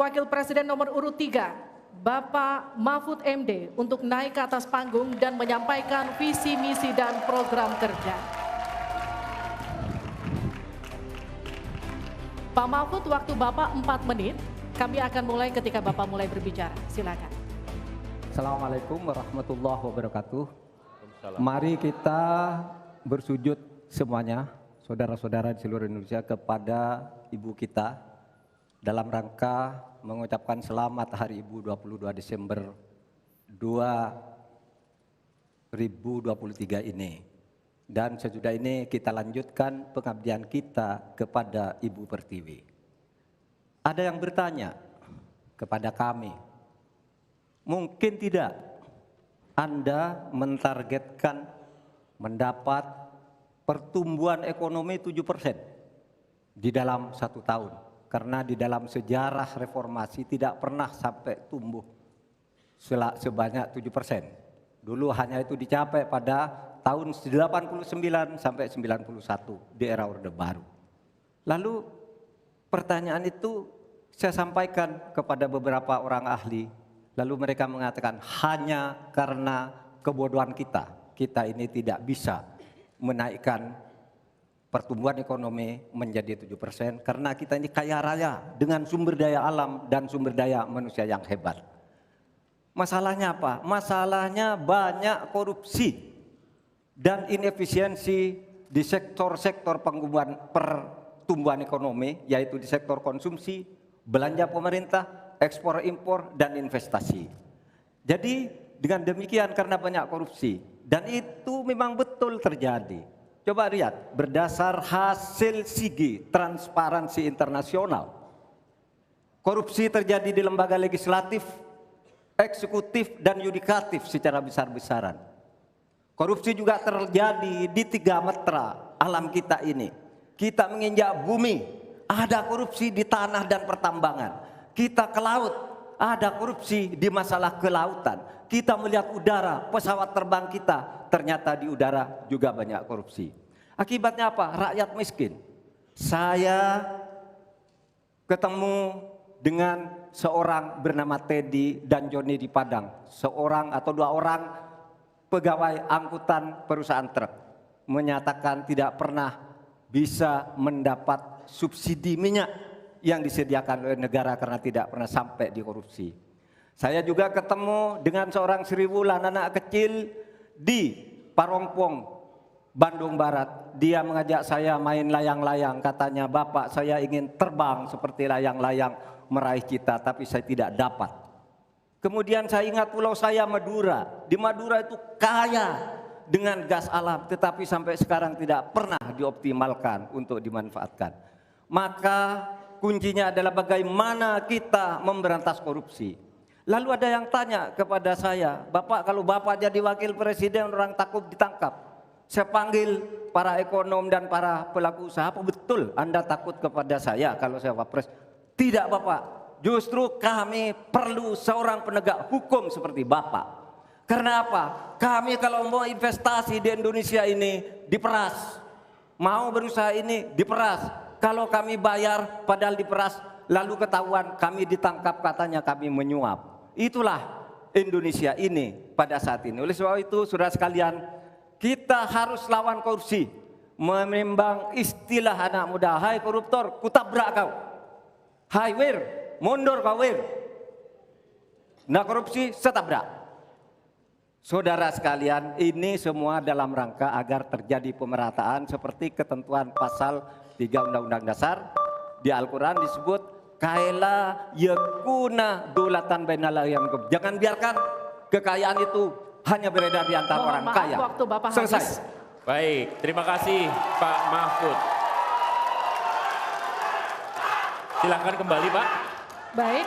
Wakil Presiden nomor urut 3, Bapak Mahfud MD, untuk naik ke atas panggung dan menyampaikan visi, misi, dan program kerja. Pak Mahfud, waktu Bapak 4 menit. Kami akan mulai ketika Bapak mulai berbicara. Silakan. Assalamualaikum warahmatullahi wabarakatuh. Mari kita bersujud semuanya, saudara-saudara di seluruh Indonesia, kepada Ibu kita dalam rangka mengucapkan selamat Hari Ibu 22 Desember 2023 ini. Dan sesudah ini kita lanjutkan pengabdian kita kepada Ibu Pertiwi. Ada yang bertanya kepada kami, mungkin tidak Anda mentargetkan mendapat pertumbuhan ekonomi 7% di dalam 1 tahun. Karena di dalam sejarah reformasi tidak pernah sampai tumbuh sebanyak 7%. Dulu hanya itu dicapai pada tahun 89 sampai 91 di era Orde Baru. Lalu pertanyaan itu saya sampaikan kepada beberapa orang ahli. Lalu mereka mengatakan hanya karena kebodohan kita ini tidak bisa menaikkan pertumbuhan ekonomi menjadi 7% karena kita ini kaya raya dengan sumber daya alam dan sumber daya manusia yang hebat. Masalahnya apa? Masalahnya banyak korupsi dan inefisiensi di sektor-sektor pertumbuhan ekonomi, yaitu di sektor konsumsi, belanja pemerintah, ekspor impor, dan investasi. Jadi dengan demikian karena banyak korupsi, dan itu memang betul terjadi. Coba lihat, berdasar hasil SIGI, Transparansi Internasional, korupsi terjadi di lembaga legislatif, eksekutif, dan yudikatif secara besar-besaran. Korupsi juga terjadi di 3 metra alam kita ini. Kita menginjak bumi, ada korupsi di tanah dan pertambangan. Kita ke laut, ada korupsi di masalah kelautan. Kita melihat udara, pesawat terbang kita, ternyata di udara juga banyak korupsi. Akibatnya apa? Rakyat miskin. Saya ketemu dengan seorang bernama Teddy dan Joni di Padang, seorang atau 2 orang pegawai angkutan perusahaan truk, menyatakan tidak pernah bisa mendapat subsidi minyak yang disediakan oleh negara karena tidak pernah sampai di korupsi. Saya juga ketemu dengan seorang Sri Wulan, anak kecil di Parongpong, Bandung Barat. Dia mengajak saya main layang-layang, katanya, "Bapak, saya ingin terbang seperti layang-layang meraih cita, tapi saya tidak dapat." Kemudian saya ingat pulau saya, Madura. Di Madura itu kaya dengan gas alam, tetapi sampai sekarang tidak pernah dioptimalkan untuk dimanfaatkan. Maka kuncinya adalah bagaimana kita memberantas korupsi. Lalu ada yang tanya kepada saya, "Bapak, kalau Bapak jadi wakil presiden orang takut ditangkap." Saya panggil para ekonom dan para pelaku usaha, "Apa betul Anda takut kepada saya kalau saya wapres?" "Tidak, Bapak, justru kami perlu seorang penegak hukum seperti Bapak. Karena apa? Kami kalau mau investasi di Indonesia ini diperas, mau berusaha ini diperas. Kalau kami bayar padahal diperas, lalu ketahuan kami ditangkap, katanya kami menyuap." Itulah Indonesia ini pada saat ini. Oleh sebab itu, saudara sekalian, kita harus lawan korupsi. Menimbang istilah anak muda, "Hai koruptor, kutabrak kau. Hai wir, mundur kau wir. Nah korupsi, setabrak." Saudara sekalian, ini semua dalam rangka agar terjadi pemerataan seperti ketentuan pasal 3 Undang-Undang Dasar. Di Al-Quran disebut kaila yakuna dolatan bainal yang. Jangan biarkan kekayaan itu hanya beredar di antara orang kaya. Waktu Bapak selesai. habis. Baik, terima kasih Pak Mahfud. Silakan kembali, Pak. Baik.